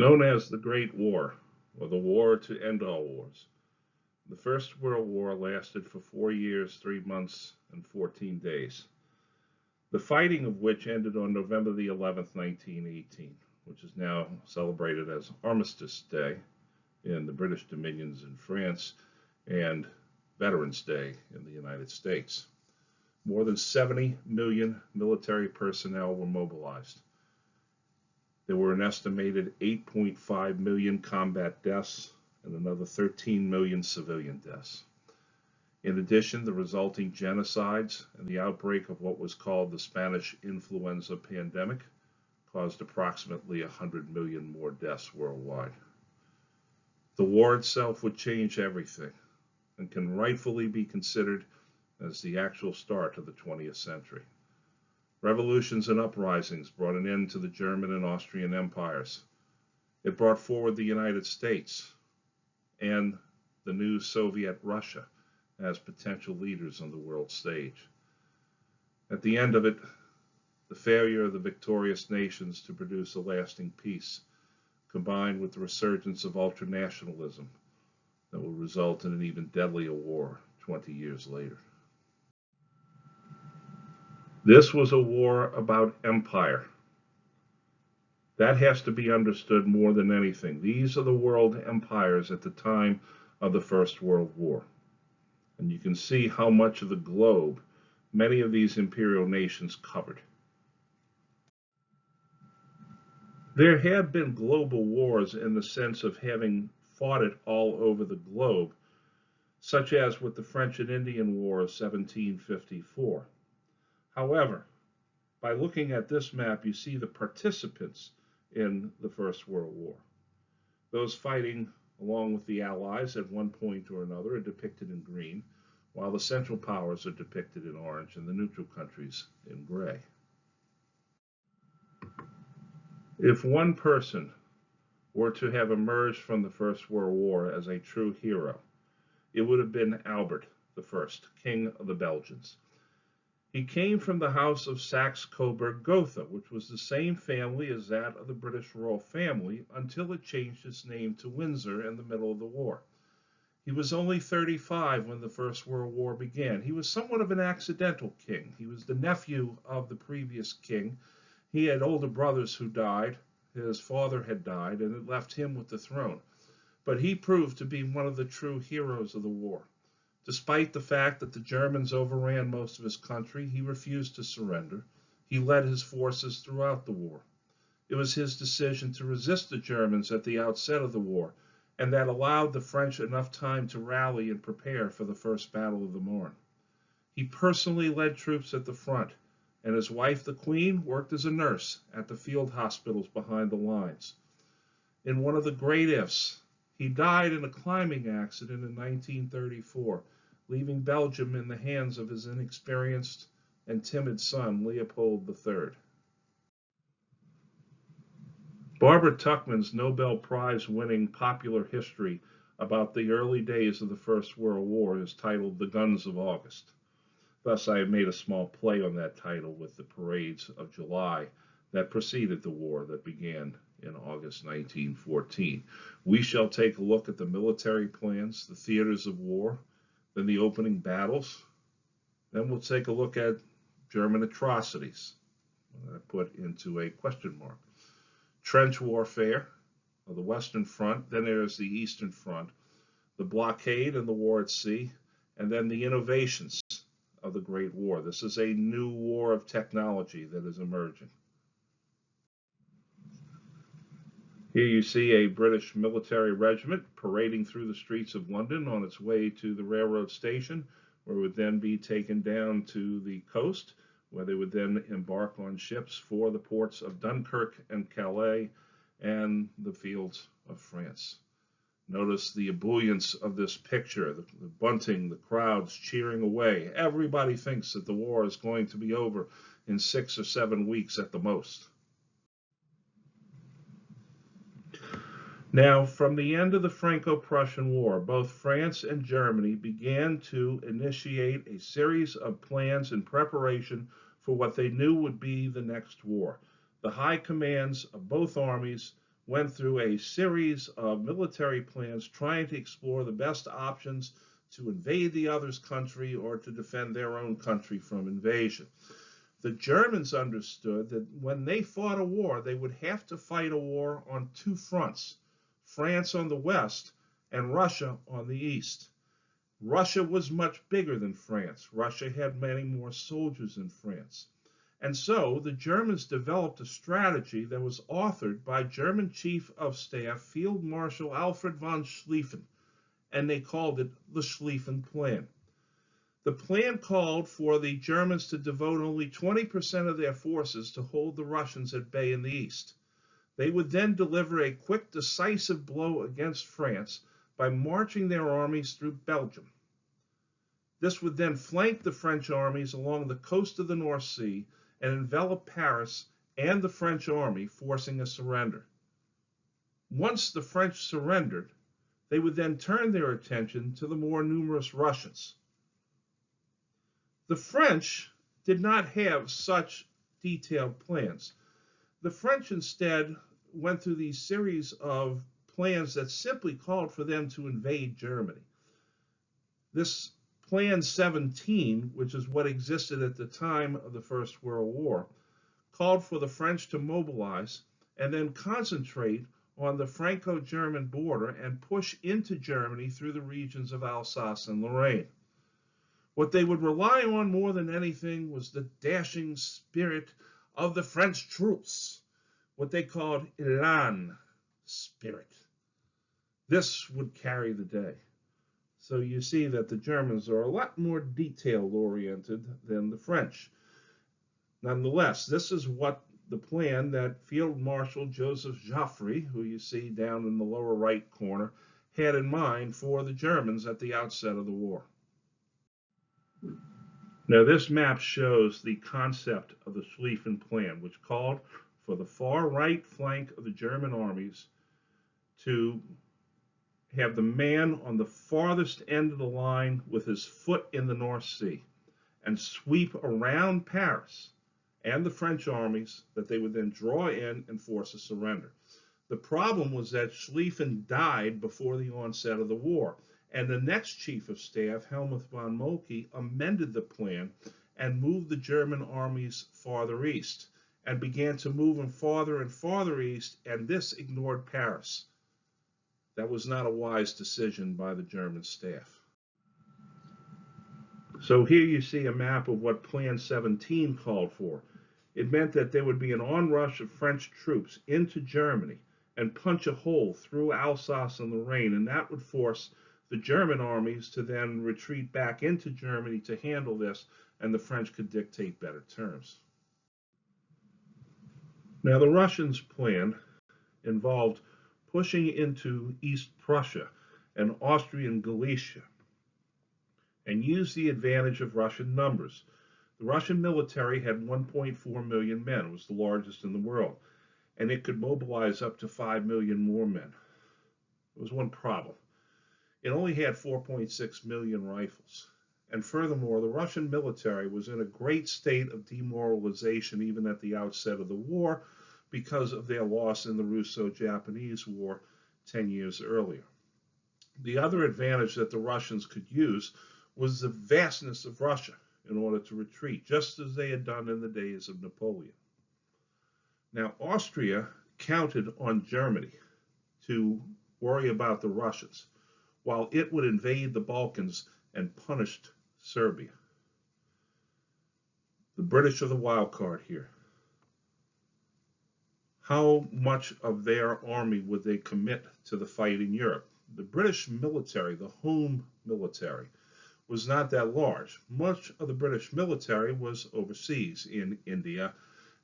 Known as the Great War, or the War to End All Wars. The First World War lasted for 4 years, 3 months, and 14 days, the fighting of which ended on November the 11th, 1918, which is now celebrated as Armistice Day in the British Dominions in France and Veterans Day in the United States. More than 70 million military personnel were mobilized. There were an estimated 8.5 million combat deaths and another 13 million civilian deaths. In addition, the resulting genocides and the outbreak of what was called the Spanish influenza pandemic caused approximately 100 million more deaths worldwide. The war itself would change everything and can rightfully be considered as the actual start of the 20th century. Revolutions and uprisings brought an end to the German and Austrian empires. It brought forward the United States and the new Soviet Russia as potential leaders on the world stage. At the end of it, the failure of the victorious nations to produce a lasting peace, combined with the resurgence of ultranationalism that will result in an even deadlier war 20 years later. This was a war about empire. That has to be understood more than anything. These are the world empires at the time of the First World War. And you can see how much of the globe many of these imperial nations covered. There have been global wars in the sense of having fought it all over the globe, such as with the French and Indian War of 1754. However, by looking at this map, you see the participants in the First World War. Those fighting along with the Allies at one point or another are depicted in green, while the Central Powers are depicted in orange and the neutral countries in gray. If one person were to have emerged from the First World War as a true hero, it would have been Albert I, King of the Belgians. He came from the house of Saxe-Coburg-Gotha, which was the same family as that of the British royal family until it changed its name to Windsor in the middle of the war. He was only 35 when the First World War began. He was somewhat of an accidental king. He was the nephew of the previous king. He had older brothers who died. His father had died, and it left him with the throne. But he proved to be one of the true heroes of the war. Despite the fact that the Germans overran most of his country, he refused to surrender. He led his forces throughout the war. It was his decision to resist the Germans at the outset of the war, and that allowed the French enough time to rally and prepare for the First Battle of the Marne. He personally led troops at the front, and his wife, the Queen, worked as a nurse at the field hospitals behind the lines. In one of the great ifs, he died in a climbing accident in 1934, leaving Belgium in the hands of his inexperienced and timid son, Leopold III. Barbara Tuchman's Nobel Prize-winning popular history about the early days of the First World War is titled The Guns of August. Thus, I have made a small play on that title with the parades of July that preceded the war that began in August 1914. We shall take a look at the military plans, the theaters of war, then the opening battles. Then we'll take a look at German atrocities, I put into a question mark. Trench warfare of the Western Front, then there's the Eastern Front, the blockade and the war at sea, and then the innovations of the Great War. This is a new war of technology that is emerging. Here you see a British military regiment parading through the streets of London on its way to the railroad station, where it would then be taken down to the coast, where they would then embark on ships for the ports of Dunkirk and Calais and the fields of France. Notice the ebullience of this picture, the bunting, the crowds cheering away. Everybody thinks that the war is going to be over in 6 or 7 weeks at the most. Now, from the end of the Franco-Prussian War, both France and Germany began to initiate a series of plans in preparation for what they knew would be the next war. The high commands of both armies went through a series of military plans trying to explore the best options to invade the other's country or to defend their own country from invasion. The Germans understood that when they fought a war, they would have to fight a war on two fronts, France on the west and Russia on the east. Russia was much bigger than France. Russia had many more soldiers than France. And so the Germans developed a strategy that was authored by German Chief of Staff Field Marshal Alfred von Schlieffen, and they called it the Schlieffen Plan. The plan called for the Germans to devote only 20% of their forces to hold the Russians at bay in the east. They would then deliver a quick, decisive blow against France by marching their armies through Belgium. This would then flank the French armies along the coast of the North Sea and envelop Paris and the French army, forcing a surrender. Once the French surrendered, they would then turn their attention to the more numerous Russians. The French did not have such detailed plans. The French instead went through these series of plans that simply called for them to invade Germany. This Plan 17, which is what existed at the time of the First World War, called for the French to mobilize and then concentrate on the Franco-German border and push into Germany through the regions of Alsace and Lorraine. What they would rely on more than anything was the dashing spirit of the French troops, what they called élan spirit. This would carry the day. So you see that the Germans are a lot more detail-oriented than the French. Nonetheless, this is what the plan that Field Marshal Joseph Joffre, who you see down in the lower right corner, had in mind for the Germans at the outset of the war. Now this map shows the concept of the Schlieffen Plan, which called for the far right flank of the German armies to have the man on the farthest end of the line with his foot in the North Sea and sweep around Paris and the French armies that they would then draw in and force a surrender. The problem was that Schlieffen died before the onset of the war, and the next chief of staff, Helmuth von Moltke, amended the plan and moved the German armies farther east and began to move them farther and farther east, and this ignored Paris. That was not a wise decision by the German staff. So here you see a map of what Plan 17 called for. It meant that there would be an onrush of French troops into Germany and punch a hole through Alsace and Lorraine, and that would force the German armies to then retreat back into Germany to handle this, and the French could dictate better terms. Now the Russians' plan involved pushing into East Prussia and Austrian Galicia and used the advantage of Russian numbers. The Russian military had 1.4 million men. It was the largest in the world, and it could mobilize up to 5 million more men. There was one problem. It only had 4.6 million rifles. And furthermore, the Russian military was in a great state of demoralization even at the outset of the war because of their loss in the Russo-Japanese War 10 years earlier. The other advantage that the Russians could use was the vastness of Russia in order to retreat, just as they had done in the days of Napoleon. Now, Austria counted on Germany to worry about the Russians, while it would invade the Balkans and punish Serbia. The British are the wild card here. How much of their army would they commit to the fight in Europe? The British military, the home military, was not that large. Much of the British military was overseas in India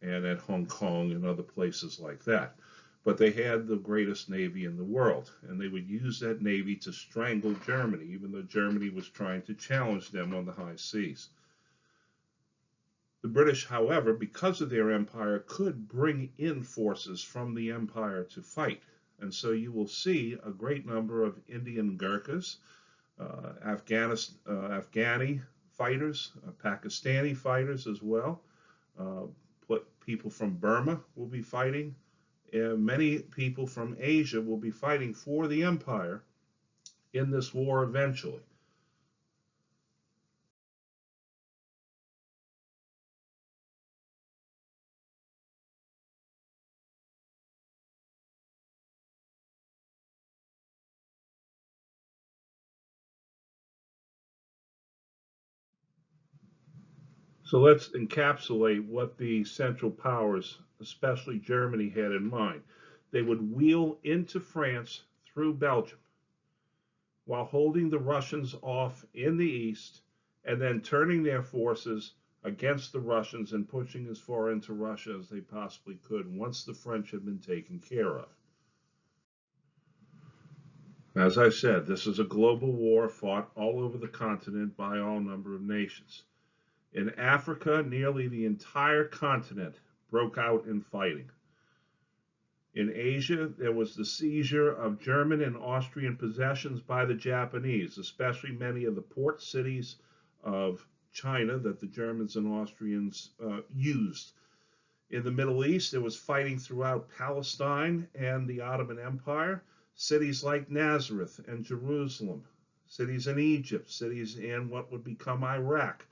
and at Hong Kong and other places like that. But they had the greatest navy in the world, and they would use that navy to strangle Germany, even though Germany was trying to challenge them on the high seas. The British, however, because of their empire, could bring in forces from the empire to fight. And so you will see a great number of Indian Gurkhas, Afghani fighters, Pakistani fighters as well. People from Burma will be fighting Many people from Asia will be fighting for the empire in this war eventually. So let's encapsulate what the Central Powers, especially Germany, had in mind. They would wheel into France through Belgium while holding the Russians off in the east and then turning their forces against the Russians and pushing as far into Russia as they possibly could once the French had been taken care of. As I said, this is a global war fought all over the continent by all number of nations. In Africa, nearly the entire continent broke out in fighting. In Asia, there was the seizure of German and Austrian possessions by the Japanese, especially many of the port cities of China that the Germans and Austrians used. In the Middle East, there was fighting throughout Palestine and the Ottoman Empire. Cities like Nazareth and Jerusalem, cities in Egypt, cities in what would become Iraq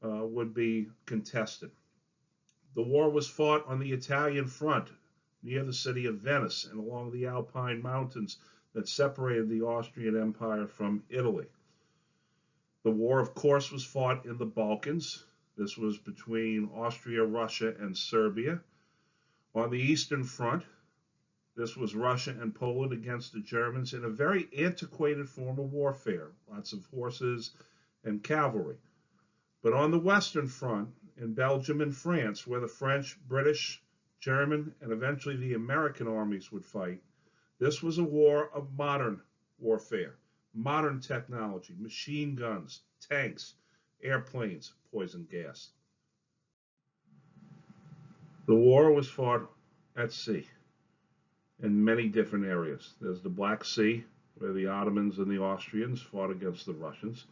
would be contested. The war was fought on the Italian front near the city of Venice and along the Alpine mountains that separated the Austrian Empire from Italy. The war, of course, was fought in the Balkans. This was between Austria, Russia, and Serbia. On the Eastern Front, this was Russia and Poland against the Germans in a very antiquated form of warfare, lots of horses and cavalry. But on the Western Front, in Belgium and France, where the French, British, German, and eventually the American armies would fight, this was a war of modern warfare, modern technology, machine guns, tanks, airplanes, poison gas. The war was fought at sea in many different areas. There's the Black Sea, where the Ottomans and the Austrians fought against the Russians.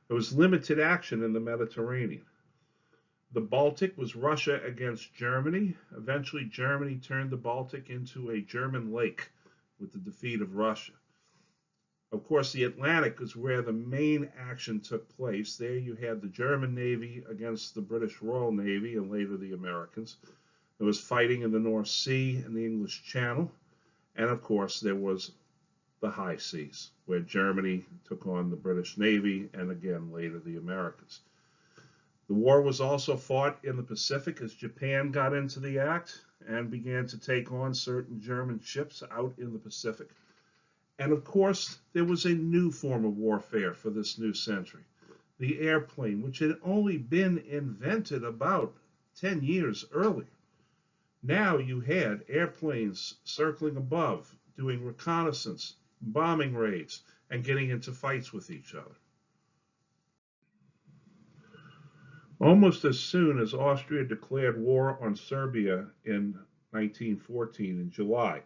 There was limited action in the Mediterranean. The Baltic was Russia against Germany. Eventually, Germany turned the Baltic into a German lake with the defeat of Russia. Of course, the Atlantic is where the main action took place. There you had the German Navy against the British Royal Navy and later the Americans. There was fighting in the North Sea and the English Channel. And of course, there was the high seas, where Germany took on the British Navy and again later the Americans. The war was also fought in the Pacific as Japan got into the act and began to take on certain German ships out in the Pacific. And of course, there was a new form of warfare for this new century, the airplane, which had only been invented about 10 years earlier. Now you had airplanes circling above, doing reconnaissance, bombing raids, and getting into fights with each other. Almost as soon as Austria declared war on Serbia in 1914 in July,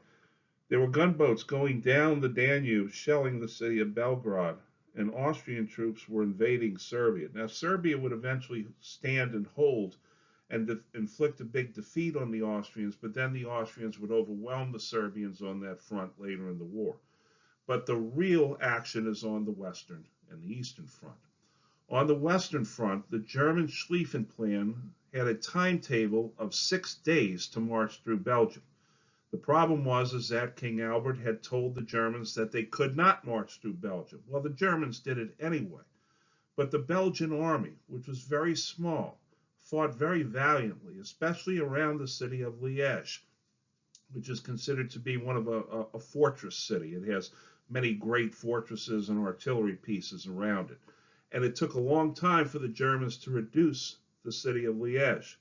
there were gunboats going down the Danube shelling the city of Belgrade, and Austrian troops were invading Serbia. Now, Serbia would eventually stand and hold and inflict a big defeat on the Austrians, but then the Austrians would overwhelm the Serbians on that front later in the war. But the real action is on the Western and the Eastern Front. On the Western Front, the German Schlieffen Plan had a timetable of 6 days to march through Belgium. The problem was that King Albert had told the Germans that they could not march through Belgium. Well, the Germans did it anyway. But the Belgian army, which was very small, fought very valiantly, especially around the city of Liège, which is considered to be one of a fortress city. It has many great fortresses and artillery pieces around it. And it took a long time for the Germans to reduce the city of Liège.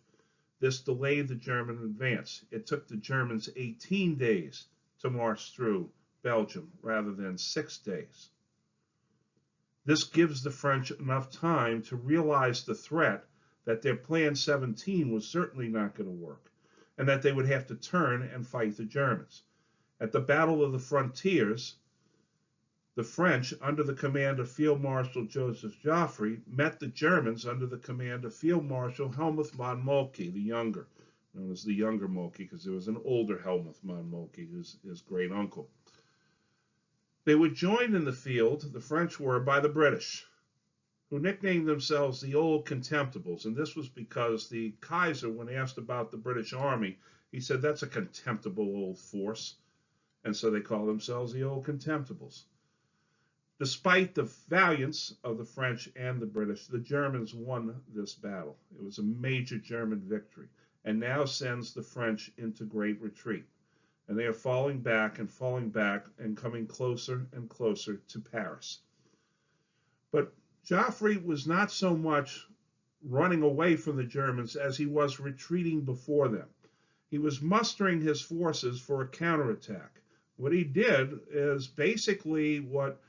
This delayed the German advance. It took the Germans 18 days to march through Belgium rather than 6 days. This gives the French enough time to realize the threat that their Plan 17 was certainly not going to work, and that they would have to turn and fight the Germans. At the Battle of the Frontiers, the French, under the command of Field Marshal Joseph Joffre, met the Germans under the command of Field Marshal Helmuth von Moltke the Younger. known as the younger Moltke, because there was an older Helmuth von Moltke, who's his great uncle. They were joined in the field, the French were, by the British, who nicknamed themselves the Old Contemptibles. And this was because the Kaiser, when asked about the British Army, he said, that's a contemptible old force. And so they call themselves the Old Contemptibles. Despite the valiance of the French and the British, the Germans won this battle. It was a major German victory, and now sends the French into great retreat. And they are falling back and coming closer and closer to Paris. But Joffre was not so much running away from the Germans as he was retreating before them. He was mustering his forces for a counterattack. What he did is basically what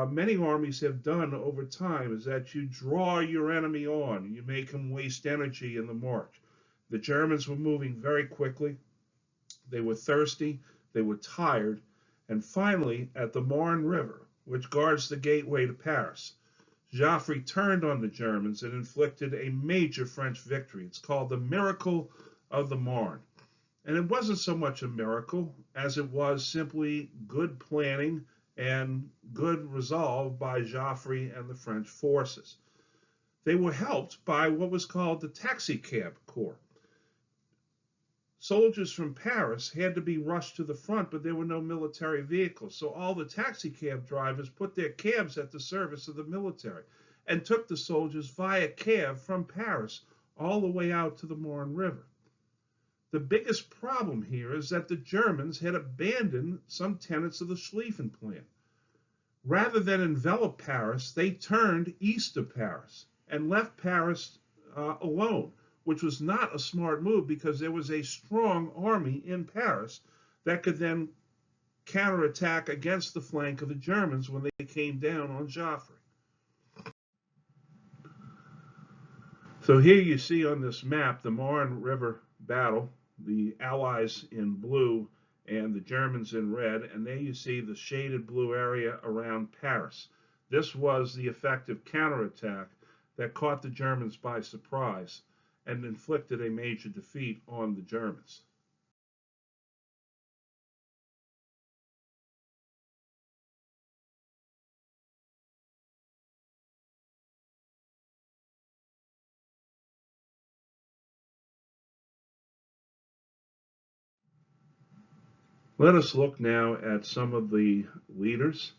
many armies have done over time, is that you draw your enemy on. You make him waste energy in the march. The Germans were moving very quickly. They were thirsty. They were tired. And finally, at the Marne River, which guards the gateway to Paris, Joffre turned on the Germans and inflicted a major French victory. It's called the Miracle of the Marne. And it wasn't so much a miracle as it was simply good planning and good resolve by Joffre and the French forces. They were helped by what was called the taxicab corps. Soldiers from Paris had to be rushed to the front, but there were no military vehicles. So all the taxicab drivers put their cabs at the service of the military and took the soldiers via cab from Paris all the way out to the Marne River. The biggest problem here is that the Germans had abandoned some tenets of the Schlieffen Plan. Rather than envelop Paris, they turned east of Paris and left Paris alone, which was not a smart move because there was a strong army in Paris that could then counterattack against the flank of the Germans when they came down on Joffre. So here you see on this map the Marne River battle, the Allies in blue and the Germans in red, and there you see the shaded blue area around Paris. This was the effective counterattack that caught the Germans by surprise and inflicted a major defeat on the Germans. Let us look now at some of the leaders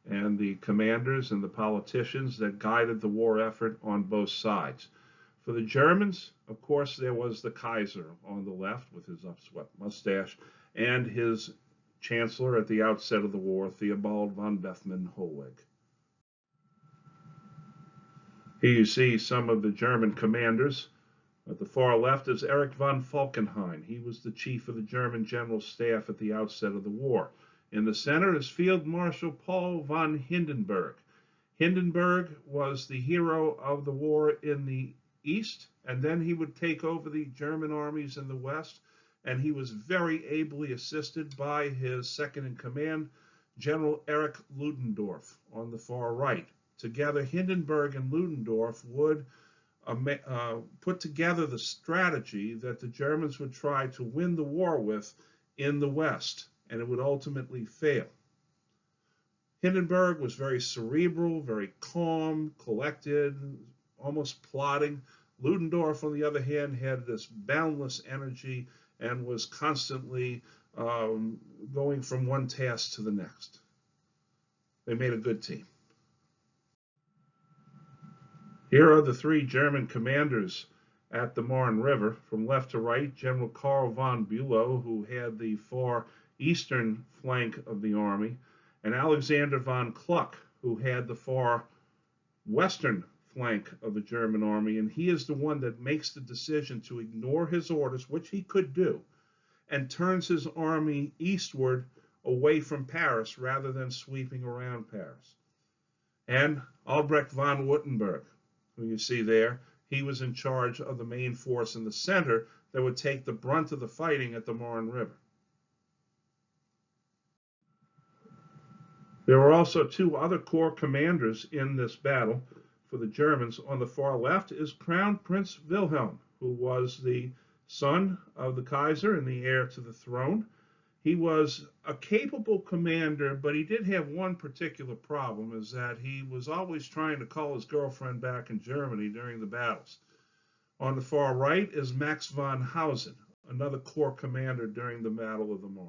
and the commanders and the politicians that guided the war effort on both sides. For the Germans, of course, there was the Kaiser on the left with his upswept mustache and his chancellor at the outset of the war, Theobald von Bethmann-Hollweg. Here you see some of the German commanders. At the far left is Erich von Falkenhayn. He was the chief of the German General Staff at the outset of the war. In the center is Field Marshal Paul von Hindenburg. Hindenburg was the hero of the war in the east, and then he would take over the German armies in the west, and he was very ably assisted by his second in command, General Erich Ludendorff, on the far right. Together, Hindenburg and Ludendorff would put together the strategy that the Germans would try to win the war with in the West, and it would ultimately fail. Hindenburg was very cerebral, very calm, collected, almost plodding. Ludendorff, on the other hand, had this boundless energy and was constantly going from one task to the next. They made a good team. Here are the three German commanders at the Marne River. From left to right, General Karl von Bülow, who had the far eastern flank of the army, and Alexander von Kluck, who had the far western flank of the German army. And he is the one that makes the decision to ignore his orders, which he could do, and turns his army eastward away from Paris rather than sweeping around Paris. And Albrecht von Württemberg, who you see there, he was in charge of the main force in the center that would take the brunt of the fighting at the Marne River. There were also two other corps commanders in this battle for the Germans. On the far left is Crown Prince Wilhelm, who was the son of the Kaiser and the heir to the throne. He was a capable commander, but he did have one particular problem, is that he was always trying to call his girlfriend back in Germany during the battles. On the far right is Max von Hausen, another corps commander during the Battle of the Marne.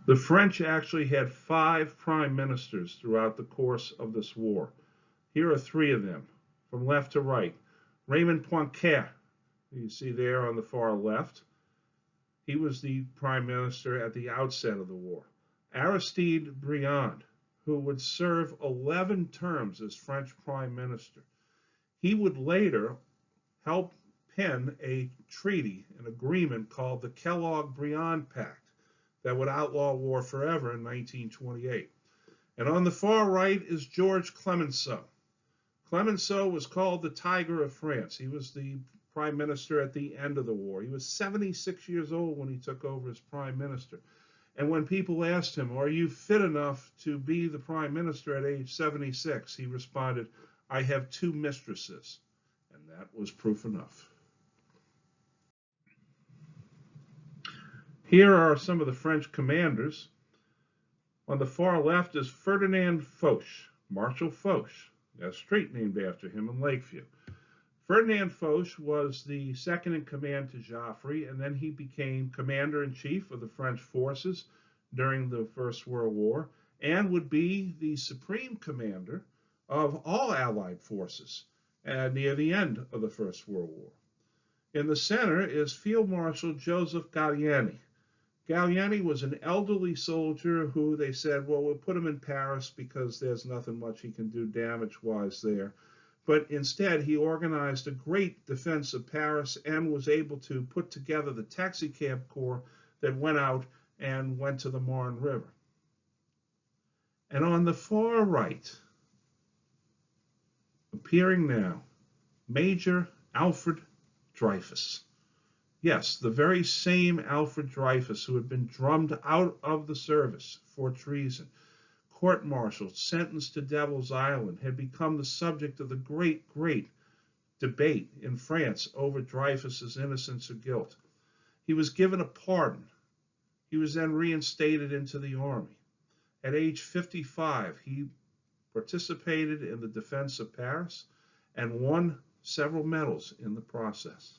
The French actually had 5 prime ministers throughout the course of this war. Here are 3 of them, from left to right. Raymond Poincaré, you see there on the far left. He was the prime minister at the outset of the war. Aristide Briand, who would serve 11 terms as French prime minister. He would later help pen a treaty, an agreement called the Kellogg-Briand Pact that would outlaw war forever in 1928. And on the far right is Georges Clemenceau. Clemenceau was called the Tiger of France. He was the prime minister at the end of the war. He was 76 years old when he took over as prime minister. And when people asked him, are you fit enough to be the prime minister at age 76? He responded, I have 2 mistresses. And that was proof enough. Here are some of the French commanders. On the far left is Ferdinand Foch, Marshal Foch. There's a street named after him in Lakeview. Ferdinand Foch was the second in command to Joffre, and then he became commander-in-chief of the French forces during the First World War, and would be the supreme commander of all Allied forces near the end of the First World War. In the center is Field Marshal Joseph Gallieni. Gallieni was an elderly soldier who they said, well, we'll put him in Paris because there's nothing much he can do damage-wise there. But instead, he organized a great defense of Paris and was able to put together the taxicab corps that went out and went to the Marne River. And on the far right, appearing now, Major Alfred Dreyfus. Yes, the very same Alfred Dreyfus who had been drummed out of the service for treason, court-martialed, sentenced to Devil's Island, had become the subject of the great debate in France over Dreyfus's innocence or guilt. He was given a pardon. He was then reinstated into the army. At age 55, he participated in the defense of Paris and won several medals in the process.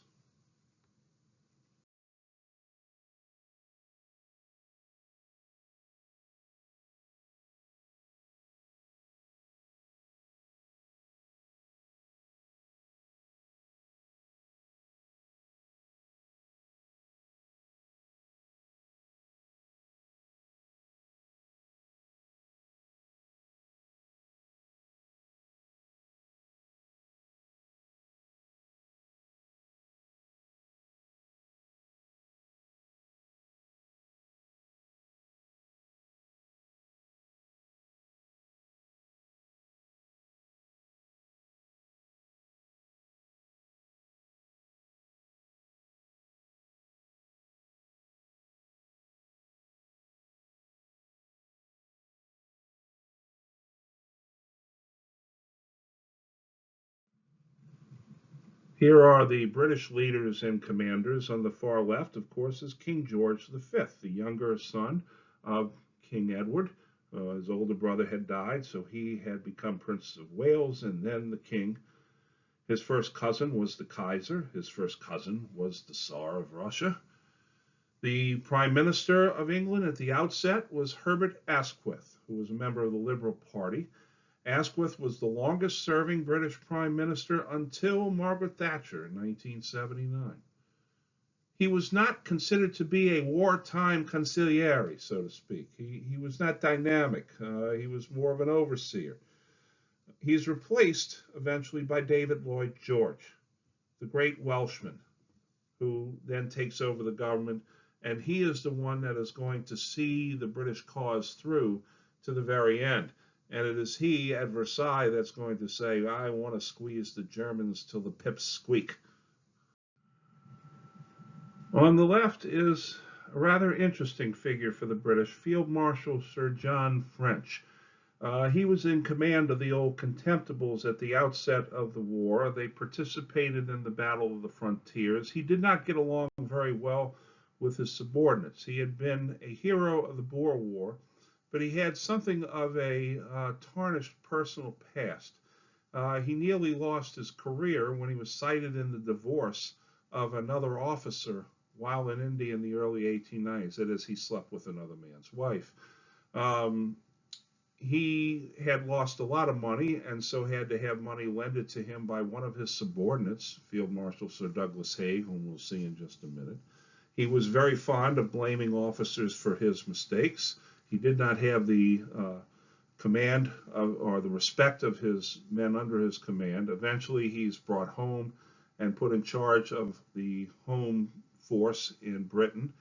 Here are the British leaders and commanders. On the far left, of course, is King George V, the younger son of King Edward. His older brother had died, so he had become Prince of Wales and then the king. His first cousin was the Kaiser. His first cousin was the Tsar of Russia. The Prime Minister of England at the outset was Herbert Asquith, who was a member of the Liberal Party. Asquith was the longest serving British Prime Minister until Margaret Thatcher in 1979. He was not considered to be a wartime consigliere, so to speak. He was not dynamic. He was more of an overseer. He's replaced eventually by David Lloyd George, the great Welshman, who then takes over the government, and he is the one that is going to see the British cause through to the very end. And it is he at Versailles that's going to say, I want to squeeze the Germans till the pips squeak. On the left is a rather interesting figure for the British, Field Marshal Sir John French. He was in command of the old Contemptibles at the outset of the war. They participated in the Battle of the Frontiers. He did not get along very well with his subordinates. He had been a hero of the Boer War, but he had something of a tarnished personal past. He nearly lost his career when he was cited in the divorce of another officer while in India in the early 1890s. That is, he slept with another man's wife. Um, he had lost a lot of money and so had to have money lended to him by one of his subordinates, Field Marshal Sir Douglas Haig, whom we'll see in just a minute. He was very fond of blaming officers for his mistakes. He did not have the command or the respect of his men under his command. Eventually, he's brought home and put in charge of the home force in Britain.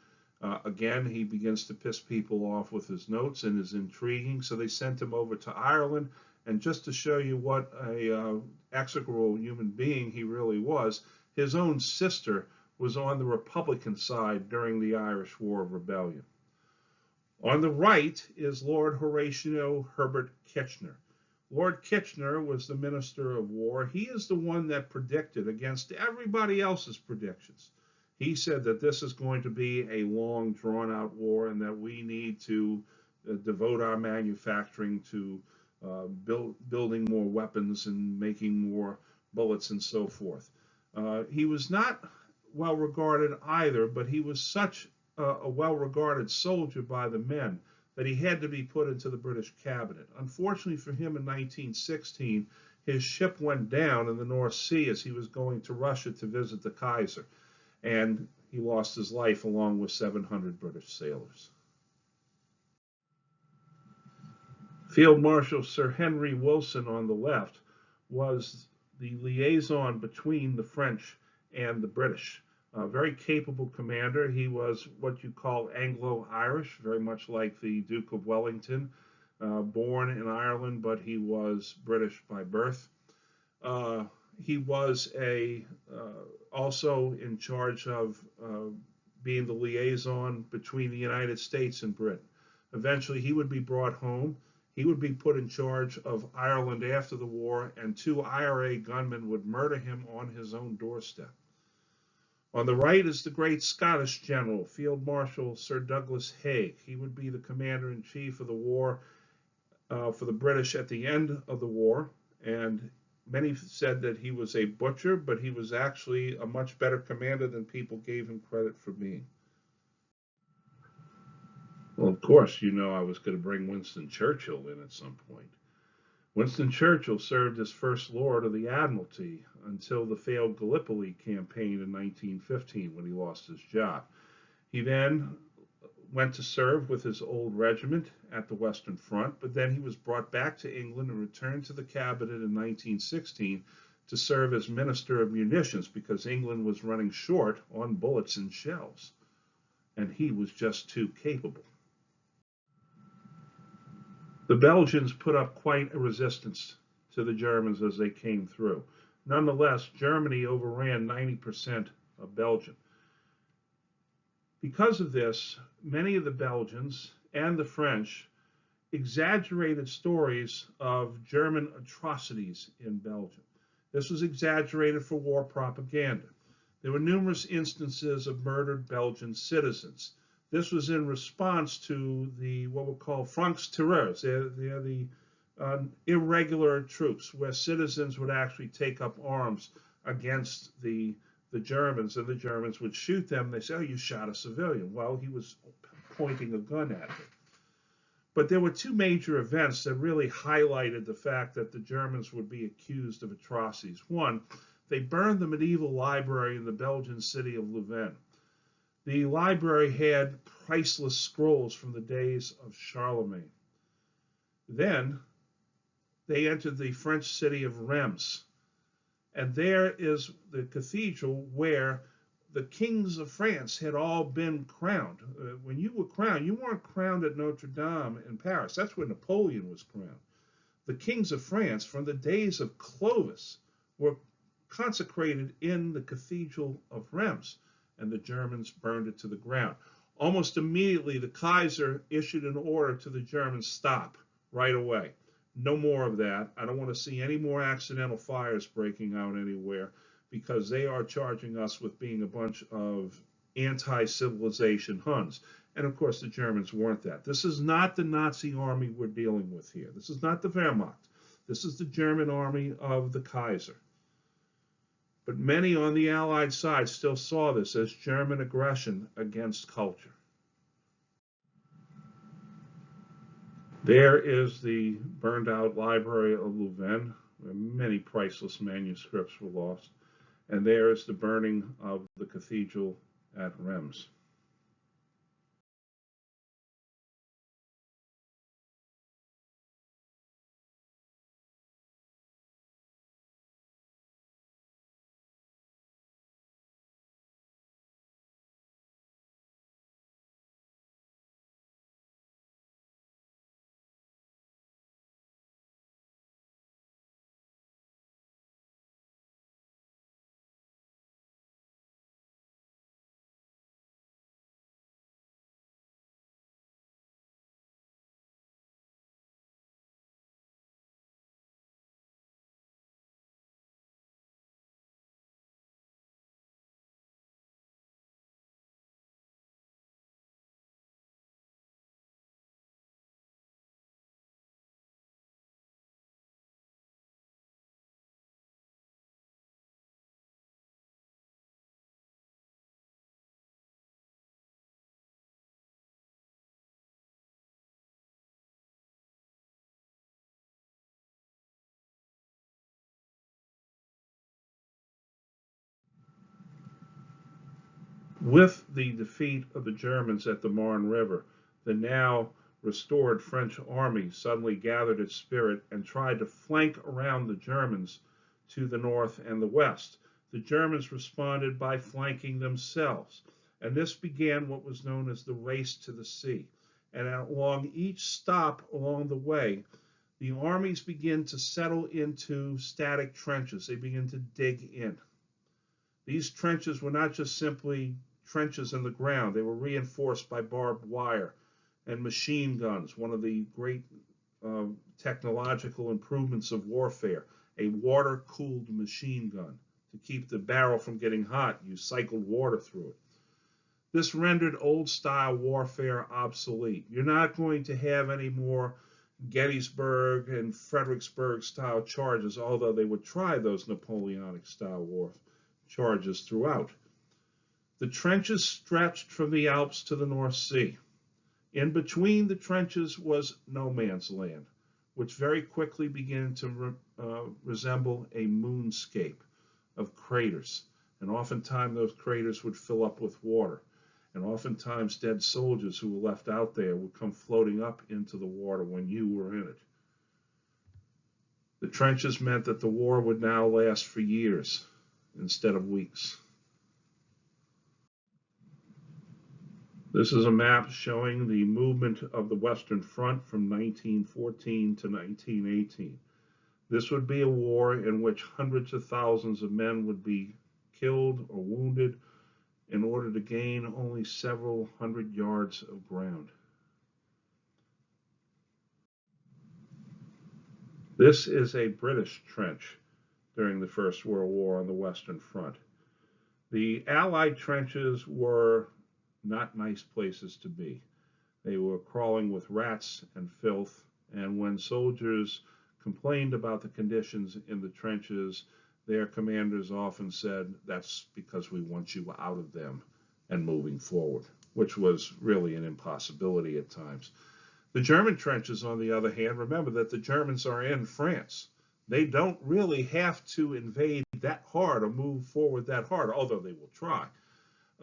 Again, he begins to piss people off with his notes and is intriguing, so they sent him over to Ireland. And just to show you what a execrable human being he really was, his own sister was on the Republican side during the Irish War of Rebellion. On the right is Lord Horatio Herbert Kitchener. Lord Kitchener was the Minister of War. He is the one that predicted against everybody else's predictions. He said that this is going to be a long, drawn-out war and that we need to devote our manufacturing to building more weapons and making more bullets and so forth. He was not well regarded either, but he was such a well-regarded soldier by the men that he had to be put into the British cabinet. Unfortunately for him, in 1916, his ship went down in the North Sea as he was going to Russia to visit the Kaiser, and he lost his life along with 700 British sailors. Field Marshal Sir Henry Wilson on the left was the liaison between the French and the British. A very capable commander. He was what you call Anglo-Irish, very much like the Duke of Wellington, born in Ireland, but he was British by birth. He was also in charge of being the liaison between the United States and Britain. Eventually, he would be brought home. He would be put in charge of Ireland after the war, and 2 IRA gunmen would murder him on his own doorstep. On the right is the great Scottish general, Field Marshal Sir Douglas Haig. He would be the commander-in-chief of the war for the British at the end of the war, and many said that he was a butcher, but he was actually a much better commander than people gave him credit for being. Well, of course, you know I was going to bring Winston Churchill in at some point. Winston Churchill served as First Lord of the Admiralty until the failed Gallipoli campaign in 1915 when he lost his job. He then went to serve with his old regiment at the Western Front, but then he was brought back to England and returned to the cabinet in 1916 to serve as Minister of Munitions because England was running short on bullets and shells, and he was just too capable. The Belgians put up quite a resistance to the Germans as they came through. Nonetheless, Germany overran 90% of Belgium. Because of this, many of the Belgians and the French exaggerated stories of German atrocities in Belgium. This was exaggerated for war propaganda. There were numerous instances of murdered Belgian citizens. This was in response to the what we'll call francs-tireurs. They're the irregular troops where citizens would actually take up arms against the Germans, and the Germans would shoot them. They say, "Oh, you shot a civilian." Well, he was pointing a gun at them. But there were 2 major events that really highlighted the fact that the Germans would be accused of atrocities. One, they burned the medieval library in the Belgian city of Louvain. The library had priceless scrolls from the days of Charlemagne. Then they entered the French city of Reims, and there is the cathedral where the kings of France had all been crowned. When you were crowned, you weren't crowned at Notre Dame in Paris. That's where Napoleon was crowned. The kings of France from the days of Clovis were consecrated in the cathedral of Reims, and the Germans burned it to the ground. Almost immediately, the Kaiser issued an order to the Germans, stop, right away. no more of that. I don't want to see any more accidental fires breaking out anywhere, because they are charging us with being a bunch of anti-civilization Huns. And of course, the Germans weren't that. This is not the Nazi army we're dealing with here. This is not the Wehrmacht. This is the German army of the Kaiser. But many on the Allied side still saw this as German aggression against culture. There is the burned out library of Louvain, where many priceless manuscripts were lost. And there is the burning of the cathedral at Reims. With the defeat of the Germans at the Marne River, the now restored French army suddenly gathered its spirit and tried to flank around the Germans to the north and the west. The Germans responded by flanking themselves, and this began what was known as the race to the sea. And along each stop along the way, the armies begin to settle into static trenches. They begin to dig in. These trenches were not just simply trenches in the ground. They were reinforced by barbed wire and machine guns, one of the great technological improvements of warfare, a water-cooled machine gun. To keep the barrel from getting hot, you cycled water through it. This rendered old-style warfare obsolete. You're not going to have any more Gettysburg and Fredericksburg-style charges, although they would try those Napoleonic-style war charges throughout. The trenches stretched from the Alps to the North Sea. In between the trenches was no man's land, which very quickly began to resemble a moonscape of craters. And oftentimes those craters would fill up with water. And oftentimes dead soldiers who were left out there would come floating up into the water when you were in it. The trenches meant that the war would now last for years instead of weeks. This is a map showing the movement of the Western Front from 1914 to 1918. This would be a war in which hundreds of thousands of men would be killed or wounded in order to gain only several hundred yards of ground. This is a British trench during the First World War on the Western Front. The Allied trenches were not nice places to be. They were crawling with rats and filth, and when soldiers complained about the conditions in the trenches, their commanders often said, "That's because we want you out of them and moving forward," which was really an impossibility at times. The German trenches, on the other hand, remember that the Germans are in France. They don't really have to invade that hard or move forward that hard, although they will try.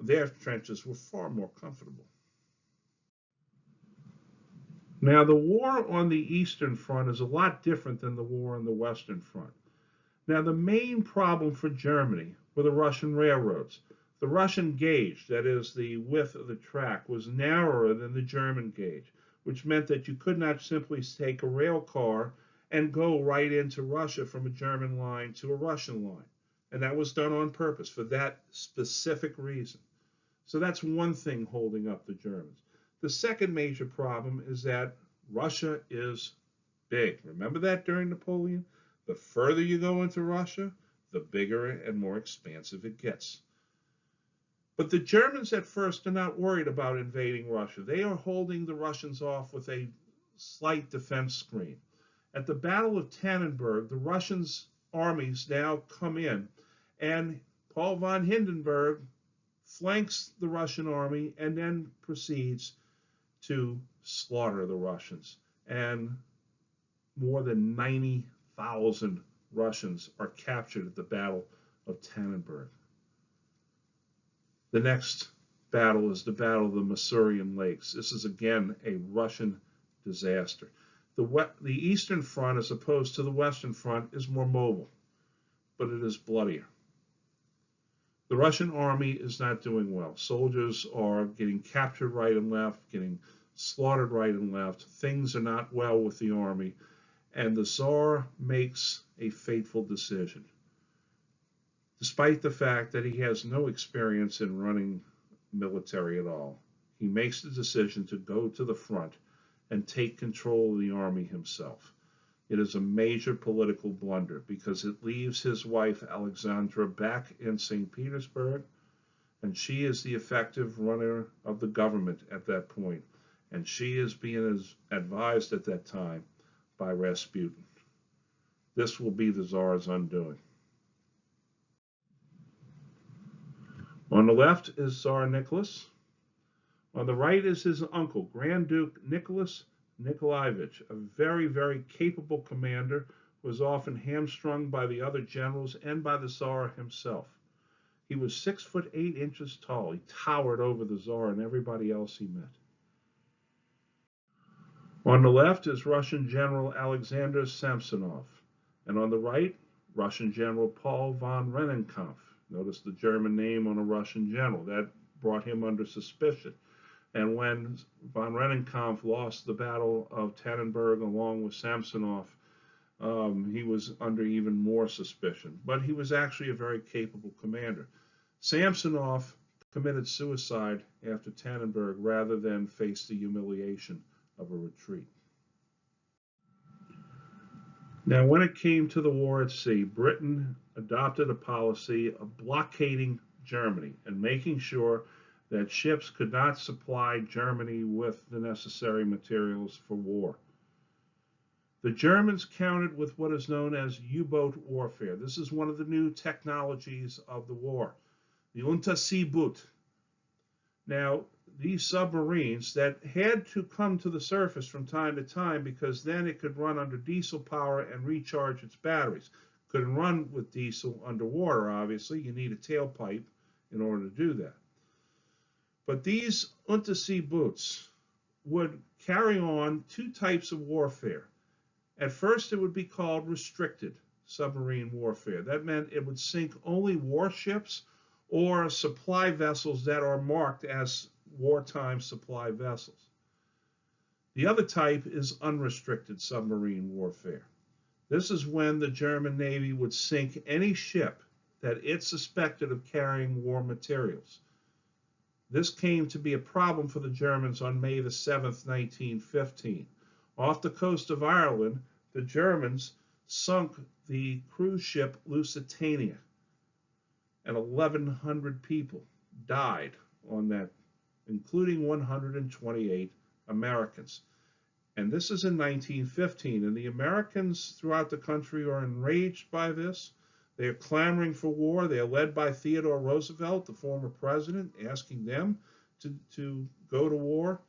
Their trenches were far more comfortable. Now, the war on the Eastern Front is a lot different than the war on the Western Front. Now, the main problem for Germany were the Russian railroads. The Russian gauge, that is, the width of the track, was narrower than the German gauge, which meant that you could not simply take a rail car and go right into Russia from a German line to a Russian line. And that was done on purpose for that specific reason. So that's one thing holding up the Germans. The second major problem is that Russia is big. Remember that during Napoleon? The further you go into Russia, the bigger and more expansive it gets. But the Germans at first are not worried about invading Russia. They are holding the Russians off with a slight defense screen. At the Battle of Tannenberg, the Russians' armies now come in, and Paul von Hindenburg flanks the Russian army and then proceeds to slaughter the Russians. And more than 90,000 Russians are captured at the Battle of Tannenberg. The next battle is the Battle of the Masurian Lakes. This is again a Russian disaster. The Eastern Front, as opposed to the Western Front, is more mobile, but it is bloodier. The Russian army is not doing well. Soldiers are getting captured right and left, getting slaughtered right and left. Things are not well with the army, and the Tsar makes a fateful decision. Despite the fact that he has no experience in running military at all, he makes the decision to go to the front and take control of the army himself. It is a major political blunder because it leaves his wife Alexandra back in St. Petersburg, and she is the effective runner of the government at that point, and she is being advised at that time by Rasputin. This will be the Tsar's undoing. On the left is Tsar Nicholas. On the right is his uncle, Grand Duke Nicholas Nikolaevich, a very, very capable commander who was often hamstrung by the other generals and by the Tsar himself. He was 6'8" tall. He towered over the Tsar and everybody else he met. On the left is Russian General Alexander Samsonov, and on the right, Russian General Paul von Rennenkampf. Notice the German name on a Russian general. That brought him under suspicion. And when von Rennenkampf lost the Battle of Tannenberg along with Samsonov, he was under even more suspicion. But he was actually a very capable commander. Samsonov committed suicide after Tannenberg rather than face the humiliation of a retreat. Now, when it came to the war at sea, Britain adopted a policy of blockading Germany and making sure that ships could not supply Germany with the necessary materials for war. The Germans countered with what is known as U-boat warfare. This is one of the new technologies of the war, the Unterseeboot. Now, these submarines that had to come to the surface from time to time because then it could run under diesel power and recharge its batteries. Couldn't run with diesel underwater, obviously. You need a tailpipe in order to do that. But these Unterseeboots would carry on two types of warfare. At first, it would be called restricted submarine warfare. That meant it would sink only warships or supply vessels that are marked as wartime supply vessels. The other type is unrestricted submarine warfare. This is when the German Navy would sink any ship that it suspected of carrying war materials. This came to be a problem for the Germans on May the 7th, 1915. Off the coast of Ireland, the Germans sunk the cruise ship Lusitania, and 1,100 people died on that, including 128 Americans. And this is in 1915, and the Americans throughout the country are enraged by this. They are clamoring for war. They are led by Theodore Roosevelt, the former president, asking them to go to war.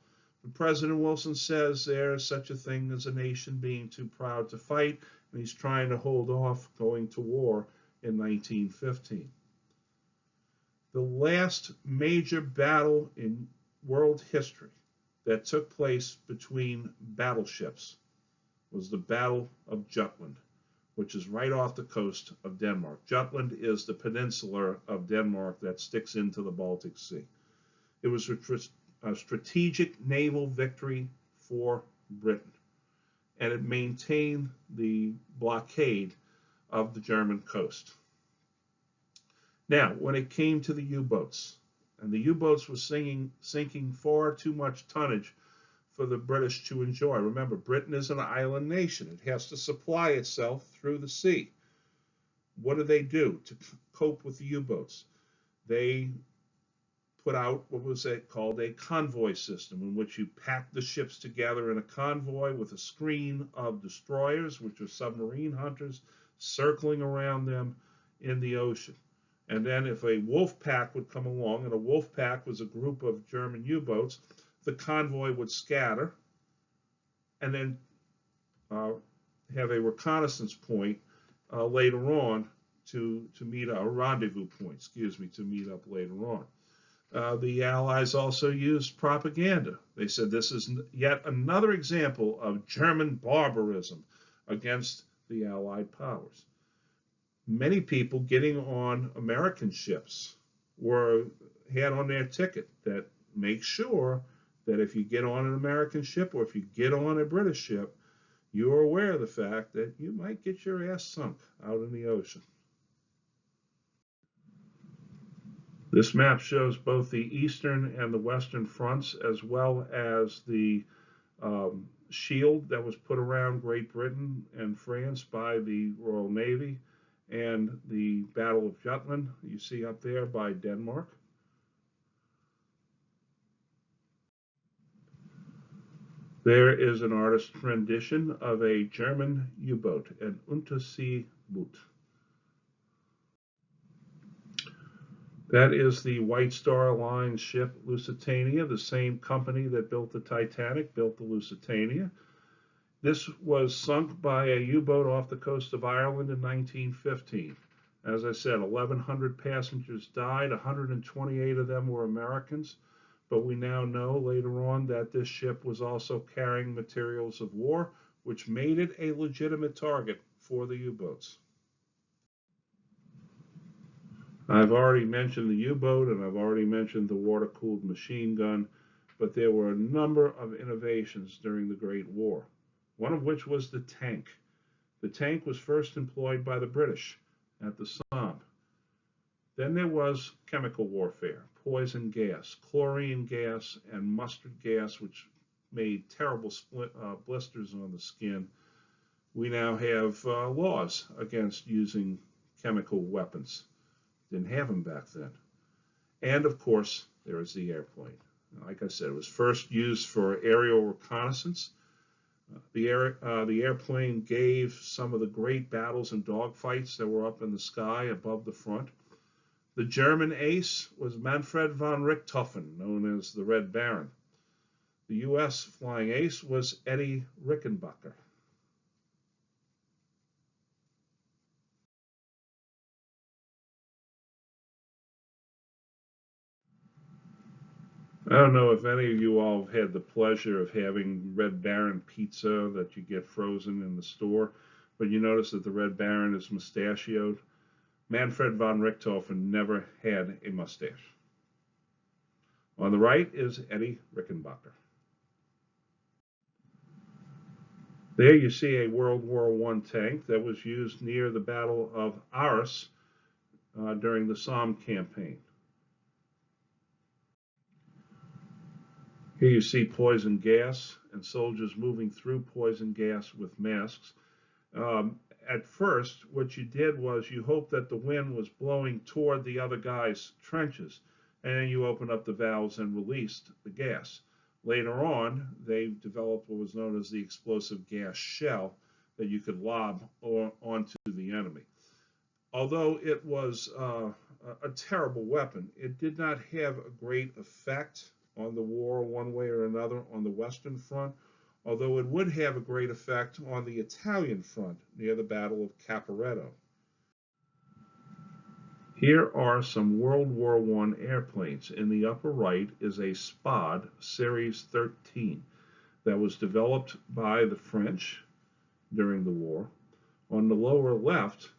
But President Wilson says there is such a thing as a nation being too proud to fight, and he's trying to hold off going to war in 1915. The last major battle in world history that took place between battleships was the Battle of Jutland, which is right off the coast of Denmark. Jutland is the peninsula of Denmark that sticks into the Baltic Sea. It was a strategic naval victory for Britain, and it maintained the blockade of the German coast. Now, when it came to the U-boats, and the U-boats were sinking far too much tonnage for the British to enjoy. Remember, Britain is an island nation. It has to supply itself through the sea. What do they do to cope with the U-boats? They put out what was called a convoy system, in which you pack the ships together in a convoy with a screen of destroyers, which are submarine hunters, circling around them in the ocean. And then if a wolf pack would come along, and a wolf pack was a group of German U-boats, the convoy would scatter and then have a reconnaissance point later on to meet a rendezvous point, to meet up later on. The Allies also used propaganda. They said this is yet another example of German barbarism against the Allied powers. Many people getting on American ships had on their ticket that make sure that if you get on an American ship or if you get on a British ship, you're aware of the fact that you might get your ass sunk out in the ocean. This map shows both the eastern and the western fronts, as well as the shield that was put around Great Britain and France by the Royal Navy, and the Battle of Jutland, you see up there, by Denmark. There is an artist's rendition of a German U-boat, an Unterseeboot. That is the White Star Line ship Lusitania, the same company that built the Titanic, built the Lusitania. This was sunk by a U-boat off the coast of Ireland in 1915. As I said, 1,100 passengers died, 128 of them were Americans, but we now know later on that this ship was also carrying materials of war, which made it a legitimate target for the U-boats. I've already mentioned the U-boat, and I've already mentioned the water-cooled machine gun, but there were a number of innovations during the Great War, one of which was the tank. The tank was first employed by the British at the Somme. Then there was chemical warfare, poison gas, chlorine gas, and mustard gas, which made terrible blisters on the skin. We now have laws against using chemical weapons. Didn't have them back then. And of course, there is the airplane. Like I said, it was first used for aerial reconnaissance. The airplane gave some of the great battles and dogfights that were up in the sky above the front. The German ace was Manfred von Richthofen, known as the Red Baron. The U.S. flying ace was Eddie Rickenbacker. I don't know if any of you all have had the pleasure of having Red Baron pizza that you get frozen in the store, but you notice that the Red Baron is mustachioed. Manfred von Richthofen never had a mustache. On the right is Eddie Rickenbacker. There you see a World War I tank that was used near the Battle of Arras during the Somme campaign. Here you see poison gas and soldiers moving through poison gas with masks. At first, what you did was you hoped that the wind was blowing toward the other guy's trenches, and then you opened up the valves and released the gas. Later on, they developed what was known as the explosive gas shell that you could lob onto the enemy. Although it was a terrible weapon, it did not have a great effect on the war one way or another on the Western Front, although it would have a great effect on the Italian front near the Battle of Caporetto. Here are some World War I airplanes. In the upper right is a Spad Series 13 that was developed by the French during the war. On the lower left,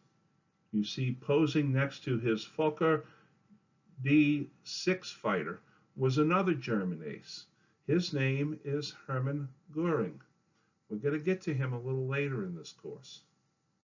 you see posing next to his Fokker D6 fighter was another German ace. His name is Hermann Göring. We're going to get to him a little later in this course.